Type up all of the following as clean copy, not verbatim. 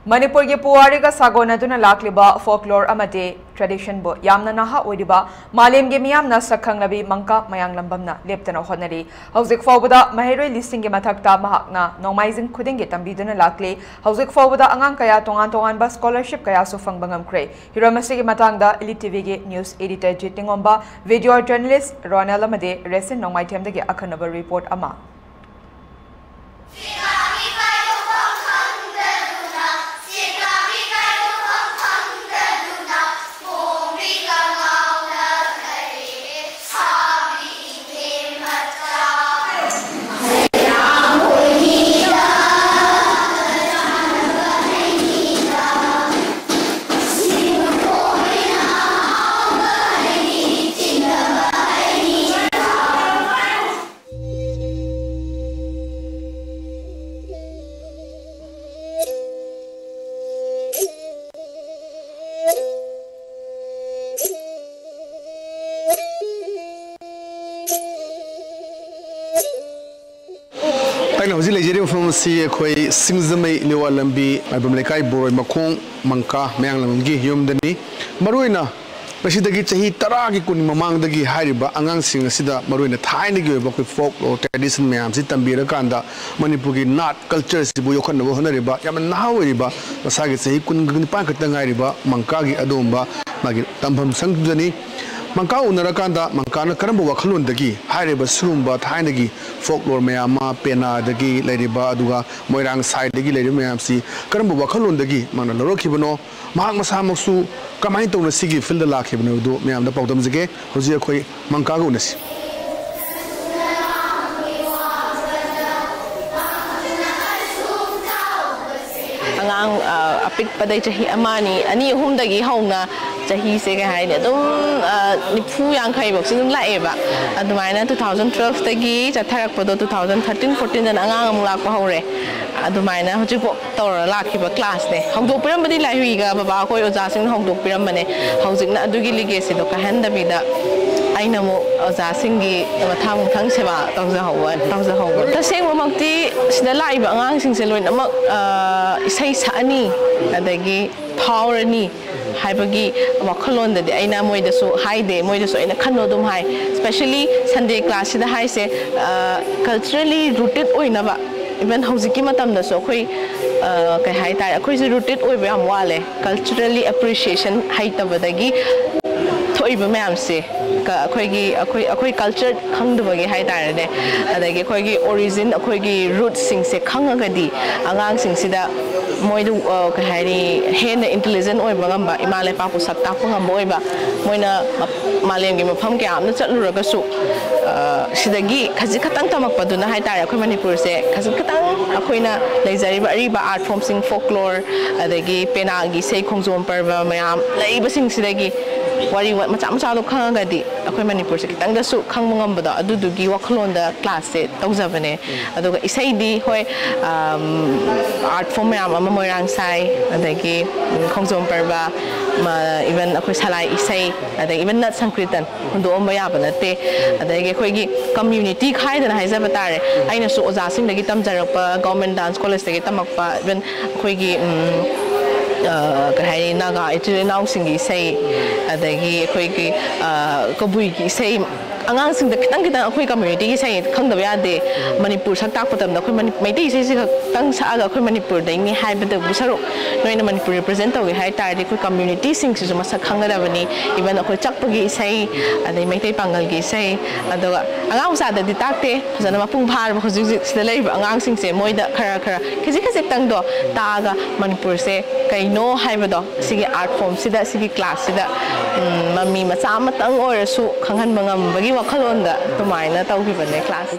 Manipur ki puwari ka sagona duna lakliba folklore amate tradition bo yamna naha oidiba malem ge miyam na sakhang labi mangka mayang lambam na leptana honari hauzik fawbada mahiroi listing ge mathakta mahak na nomaizing khuding ge tambi duna lakle hauzik fawbada angang kaya tongan ba scholarship kaya su fangbangam kre hiramasi ge matangda Elite TV ge news editor jitingomba video journalist Ronald amade resin nongmai them ge akhanaba report ama Hꯧji leijeri mafam si khoi singzamai lewa lambi album lekai boroi makhong mangka mayang lamgi yomdani maruina pasidagi chahi 10 gi kun mamangdagi hariba angang sing asida maruina thaina gi ba khoi folk or tradition mayam si tambira kanda manipur gi nat culture si bu yokhan bo honariba yam nahawriba masagi chahi kun gi pa khata ngairiba mangka gi adomba magi tambam sangjani Mangka unarakanda mangkana karambu wakhalun dagi hairiba surumba thainagi folklore mayama pena dagi leiriba aduga moirang side dagi leiriba mayamsi karambu wakhalun dagi mangna lorokhibano mahak masa maksu kamai tawna sigi field lakhibano du mayamda pawdam jage hoji akhoi mangka ga unasi angang apik padai chahi amani ani hum dagi hauna chahi se ga haine dum nifu yang khai bok sum lae ba adumaina 2012 dagi chatharak podo 2013 14 dan angang amung lak pa hore adumaina hoji po tor lakhi ba class ne hongdok piram badi lai hui ga baba koi oja sing hongdok piram mane hojik na adugi legacy do ka handa bi da aina mo oja singi matham thang seba tawja hawa ta seng mamakti sida lai ba angang sing se loin amak isai sani adagi powerani haibagi wakhalon da aina moida so haide moida so aina khanno dum hai especially Sunday class da hai se culturally rooted oina ba even hojiki matam da so khoi kai hai ta khoi se rooted oi ba am wale culturally appreciation hai ta badagi thoiba mayam se akhoi culture khangdubagi hai tare ne adagi akhoi gi origin akhoi gi roots sing se khangagadi angang sing sida moidu ka hari hen intelligent oi bangam ba imale pa ku sakta pu ngam oi ba moina malem gi mafam ke amna chatlu raga su sidagi khaji khatang tamak paduna hai tare akhoi manipur se khaji khatang akhoina leijari ba ari ba art form sing folklore adagi pena gi sei khongjom parba mayam leiba sing sidagi wari macha macha do khangadi akhoi manipur se kitang da su khangmangam bada adudugi wakhlon da class se tawjabane aduga isai di hoi art form mayam ama moirang sai adagi khongjom parba even akhoi salai isai adagi even nat sankritan hundo omba yaba nate adagi akhoi gi community khaidana haijaba tare aina su oja sing dagi tamjarapa government dance college dagi tamakpa even akhoi gi kahari naga itire naung singi sei adagi akhoi gi kabui gi sei angang sing da kitang akhoi community gi sei khangdaba yade manipur sak tak patam da akhoi maiti sei sei tang sa aga akhoi manipur dai ni haibada busaro noina manipur represent tawi hai tari akhoi community sing si masak khangada bani even akhoi chakpagi sei adai maiti pangal gi sei adoga angang sa da ditakte jana mapung phar ba hojik sida lei angang sing se moida khara khaji tang do taga manipur se kaino haibado sigi art form sida sigi class sida mami macha matang oirasu khanghan mangam bagi wakhalon da tumaina tawgibane class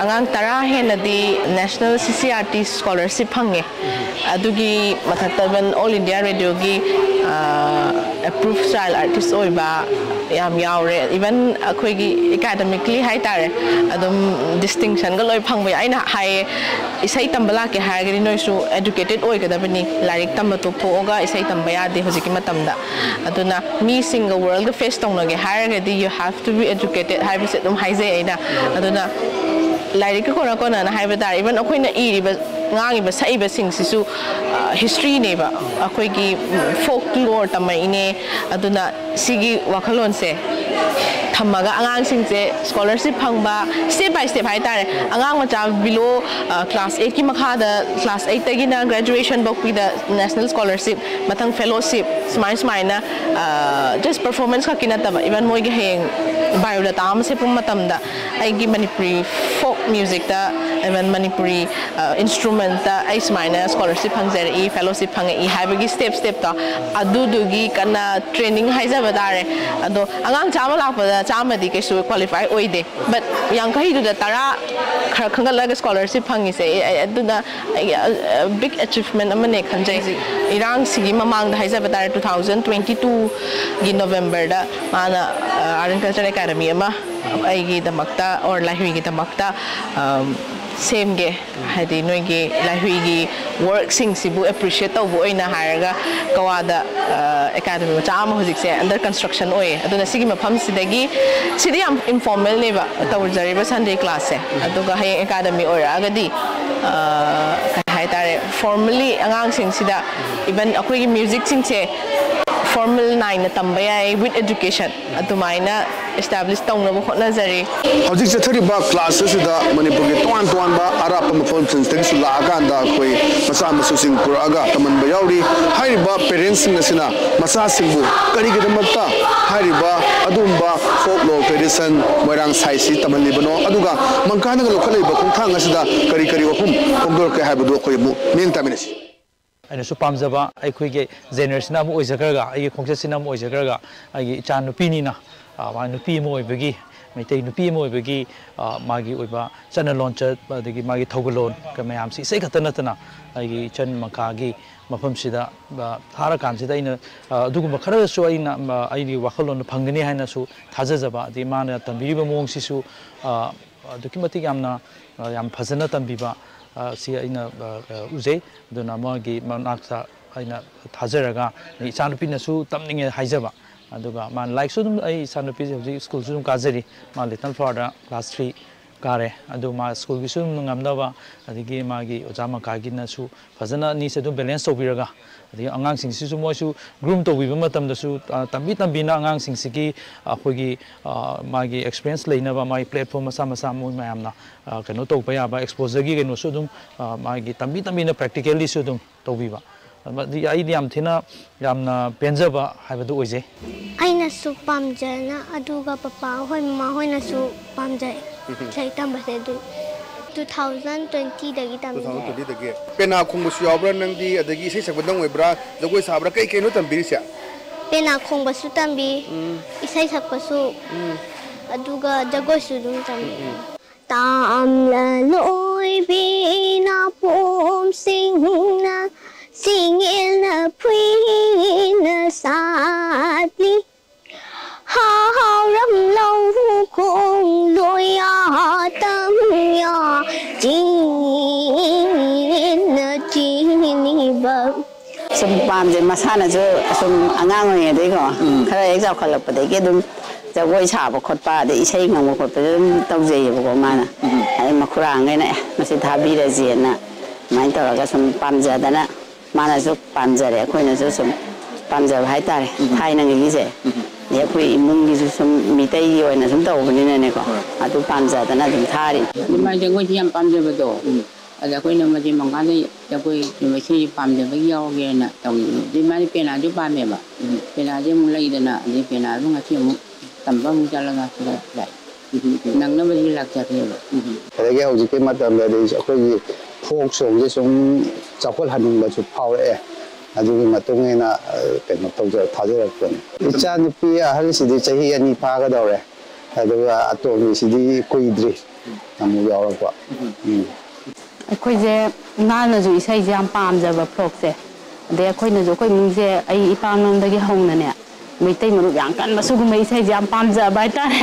angang angang tara henadi national CCRT scholarship hange adugi mathaktaban all India radio gi approved child artist oiba yam yaure even akhoi gi academically hai tare adum distinction ga loi phangbai aina hai isai tambala ke hagari noi su educated oi gadabani larik tamba to thoga isai tamba ya de hojiki matamda aduna me single world face tongnoge haragadi you have to be educated hai bise dum haije aina aduna larik ko na na hai ba even akhoi na iriba ngangi ba sai ba sing sisu history ne ba akhoi gi folklore tamai ne aduna sigi wakhalon se thamaga angang singse scholarship phangba step by step hai tare angang macha below class 8 ki makha da class 8 tagi na graduation bok pi da national scholarship mathang fellowship smile na just performance ka kinata ba even moi gi heng biodata am se pum matam da ai gi Manipuri folk music da even Manipuri instrument da ai smile na scholarship phangzer e fellowship phang e hai ba gi step ta adu du gi kana training hai ja ba dare ado angang chama lak ba chamadi ke su qualify oide but yang kai du da tara khanga lag scholarship phangi se aduna big achievement amane khanjai irang sigi mamang da haija batar 2022 gi November da mana Art Culture Academy ama ai gi damakta or lahui gi damakta same ge hadi noi gi lahui gi work sing sibu appreciate to bo ina haraga kawada academy ma chama hojik se under construction oi aduna sigi mafam sidagi sidi am informal leba tawjari ba Sunday class se aduga hay academy oi agadi kai tare formally angang sing sida even akoi gi music sing se formal 9 na tambaya with education adumaina establish tongna bo khotna jari hojik se thari ba classes da Manipur ge toan ba arap ma phone sense tagi sula aga da koi masa masu sing pura aga taman ba yauri hai ba parents sing nasina masa sing bu kari ge damakta hai ba adumba folklore tradition moirang sai si taman libano aduga mangkana ga lokhalai ba khongthang asida kari wafum kongdor ke hai bu do koi mu ming taminasi अने सु पामजबा अखोइगे generation अमु ओइजगरगा अगे खोंगसेसिन अमु ओइजगरगा अगे इचा नुपीनीना मा नुपी मो ओइबगी मैतै नुपी मो ओइबगी मागी ओइबा चन launch अदगी मागी थौगलोन क मयाम सि सै खतनतना अगे चन मकागी मफमसिदा थारा कानसिदा इन अदुगुम खरसु अइना अइनि वखलोन फंगनी हाइनासु थाजजबा दि माना तंबिरिबा मोंगसिसु अदुकि मति यामना याम फजना तंबिबा si aina uzei dona magi manaksa aina thajaraga ni chanupi na su tamninge haijaba aduga man like su dum ai chanupi hoji school su dum kajari ma little father class 3 kare adu ma school gi su ngamdaba adigi magi ojama kagi na su fazana ni se dum balance tobiraga adigi angang sing si su mo su groom tobiba matam da su tambi na angang sing sigi akhoi magi experience leina ba mai platform masa mo mayamna kano to pa ya ba exposure gi kano su dum magi tambi na practically su dum tobiba di ai diam thina yamna penjaba haibadu oije aina su pamjana aduga papa hoi mama hoi na su pamjai sai tamba se du 2020 dagi tambi 2020 dagi pena khongbu su yabra nangdi adagi sei sakbadang oibra jagoi sabra kai no tambiri sia pena khongba su tambi isai sakpa su aduga jagoi su dum tambi tam la loi bina pom singna singina puina sadli ha ram lâu khong loya tam ya jin ni ba sum pam je masana jo sum angang nge de ko khara ek jaw khalap pa de ke dum jagoi cha ba khot pa de isai ngam ba khot pa dum taw je ba ko mana ai makhura ngai na masi thabi ra je na mai ta ga sum pam ja da na mana jo pam ja re khoi na jo sum pam ja hai ta re thai na ngi je ne khoi imung gi sum mi tai yi na sum taw ba ni ne ko atu pam ja da na dum tha ri ni mai jagoi ji am pam ja ba do ada khoi na ma ji mong ka ni jagoi ni ma chi pam ja ba yaw ge na taw di mai pe na ju pa me ba pe na je mu lai da na di pe na lu nga chi mu tam ba mu ja la nga su lai nang na ba ji lak ja ke ba ada ge hoji ke matam da de khoi folk song je song chakol hanin ba chu phau e adugi matung ena ke no taw ja tha ja kon icha ni pi a hal si de chahi ani pa ga dore ꯑꯗꯨꯒ ꯑꯇꯣꯝꯕꯤꯁꯤꯗꯤ ꯀꯨꯏꯗ꯭ꯔꯤ ꯑꯃꯨꯛ ꯌꯥꯎꯔꯛꯄ ꯑꯩꯈꯣꯏꯁꯦ ꯏꯃꯥꯅꯁꯨ ꯏꯁꯩꯁꯦ ꯌꯥꯝ ꯄꯥꯝꯖꯕ ꯐꯣꯛꯁꯦ ꯑꯗꯩ ꯑꯩꯈꯣꯏꯅꯁꯨ ꯑꯩꯈꯣꯏ ꯏꯃꯨꯡꯁꯦ ꯑꯩ ꯏꯄꯥꯝꯂꯣꯝꯗꯒꯤ ꯍꯧꯅꯅꯦ ꯃꯩꯇꯩ ꯃꯔꯨꯞ ꯌꯥꯝ ꯀꯟꯕ ꯁꯤꯒꯨꯝꯕ ꯏꯁꯩꯁꯦ ꯌꯥꯝ ꯄꯥꯝꯖꯕ ꯍꯥꯏꯇꯥꯔꯦ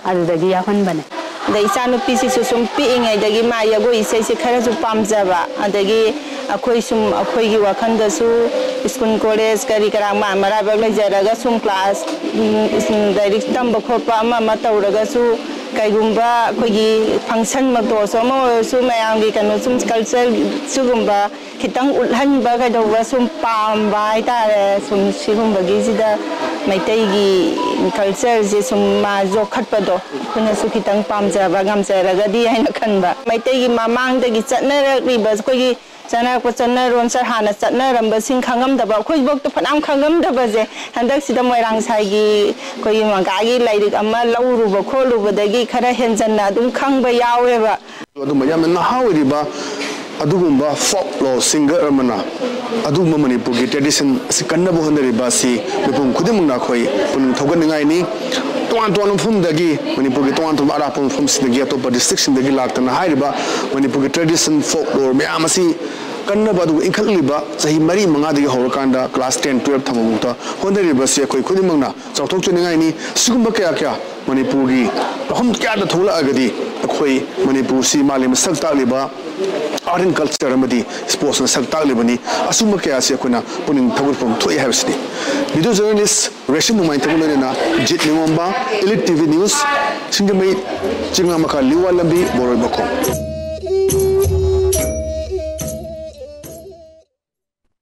ꯑꯗꯨꯗꯒꯤ ꯌꯥꯎꯍꯟꯕꯅꯦ ꯑꯗꯩ ꯏꯆꯥꯅꯨꯄꯤꯁꯤꯁꯨ ꯁꯨꯝ ꯄꯤꯛꯏꯉꯩꯗꯒꯤ ꯃꯥ ꯖꯒꯣꯏ ꯏꯁꯩꯁꯦ ꯈꯔꯁꯨ ꯄꯥꯝꯖꯕ ꯑꯗꯒꯤ ꯑꯩꯈꯣꯏ ꯁꯨꯝ ꯑꯩꯈꯣꯏꯒꯤ ꯋꯥꯈꯜꯗꯁꯨ ꯁ꯭ꯀꯨꯜ ꯀꯣꯂꯦꯖ ꯀꯔꯤ ꯀꯔꯥ ꯃꯔꯥꯏꯕꯛ ꯂꯩꯖꯔꯒ ꯁꯨꯝ ꯀ꯭ꯂꯥꯁ ꯂꯥꯏꯔꯤꯛ ꯇꯝꯕ ꯈꯣꯠꯄ ꯑꯃ ꯇꯧꯔꯒꯁꯨ ꯀꯩꯒꯨꯝꯕ ꯑꯩꯈꯣꯏꯒꯤ ꯐꯪꯁꯟ ꯃꯛꯇꯣꯁꯨ ꯑꯃ ꯑꯣꯏꯔꯁꯨ ꯃꯌꯥꯝꯒꯤ ꯀꯩꯅꯣ ꯁꯨꯝ ꯀꯜꯆꯔ ꯁꯤꯒꯨꯝꯕ ꯈꯤꯇꯪ ꯎꯠꯍꯟꯕ ꯀꯩꯗꯧꯕ ꯁꯨꯝ ꯄꯥꯝꯕ ꯍꯥꯏꯇꯥꯔꯦ ꯁꯨꯝ ꯁꯤꯒꯨꯝꯕꯒꯤꯁꯤꯗ ꯃꯩꯇꯩꯒꯤ ꯀꯜꯆꯔꯁꯦ ꯁꯨꯝ ꯃꯥ ꯌꯣꯛꯈꯠꯄꯗꯣ ꯑꯩꯈꯣꯏꯅꯁꯨ ꯈꯤꯇꯪ ꯄꯥꯝꯖꯕ ꯉꯝꯖꯔꯒꯗꯤ ꯍꯥꯏꯅ ꯈꯟꯕ ꯃꯩꯇꯩꯒꯤ ꯃꯃꯥꯡꯗꯒꯤ ꯆꯠꯅꯔꯛꯂꯤꯕ ꯑꯩꯈꯣꯏꯒꯤ ꯆꯠꯅꯔꯛꯄ ꯆꯠꯅꯔꯣꯟ ꯍꯥꯟꯅ ꯆꯠꯅꯔꯝꯕꯁꯤꯡ ꯈꯪꯉꯝꯗꯕ ꯑꯩꯈꯣꯏꯐꯥꯎꯗ ꯐꯅꯌꯥꯝ ꯈꯪꯉꯝꯗꯕꯁꯦ ꯍꯟꯗꯛꯁꯤꯗ ꯃꯣꯏꯔꯥꯡꯁꯥꯏꯒꯤ ꯑꯩꯈꯣꯏꯒꯤ ꯃꯪꯒꯥꯒꯤ ꯂꯥꯏꯔꯤꯛ ꯑꯃ ꯂꯧꯔꯨꯕ ꯈꯣꯠꯂꯨꯕꯗꯒꯤ ꯈꯔ ꯍꯦꯟꯖꯟꯅ ꯑꯗꯨꯝ ꯈꯪꯕ ꯌꯥꯎꯋꯦꯕ ꯑꯗꯨꯝꯕ ꯌꯥꯝꯅ ꯅꯍꯥ ꯑꯣꯏꯔꯤꯕ ꯑꯗꯨꯒꯨꯝꯕ ꯐꯣꯛ ꯂꯣ ꯁꯤꯡꯒꯔ ꯑꯃꯅ ꯑꯗꯨꯒꯨꯝꯕ ꯃꯅꯤꯄꯨꯔꯒꯤ ꯇ꯭ꯔꯦꯗꯤꯁꯟ ꯑꯁꯤ ꯀꯟꯅꯕ ꯍꯣꯠꯅꯔꯤꯕ ꯑꯁꯤ ꯃꯤꯄꯨꯝ ꯈꯨꯗꯤꯡꯃꯛꯅ ꯑꯩꯈꯣꯏ ꯄꯨꯛꯅꯤꯡ ꯊꯧꯒꯠꯅꯤꯡꯉꯥꯏꯅꯤ toan mfumdagi Manipur toan arapa mfum sidagi atopa district sindagi laktana hairiba Manipur tradition folklore meyamasi kanna badu inkhalliba sahi mari manga dagi horakanda class 10 12 thamamukta hondariba se khoi khudimangna chawthok chuningai ni sigumba kya Manipur gi hom kya da thola agadi khoi Manipur si malim sakta liba art and culture amadi sports na sakta libani asuma kya se khona puning thagurpum thoi habsni video journalist Rashid Numain Tabulena Jit Nimomba Elite TV News Singamay Chingamaka Liwa Lambi Boroi Bako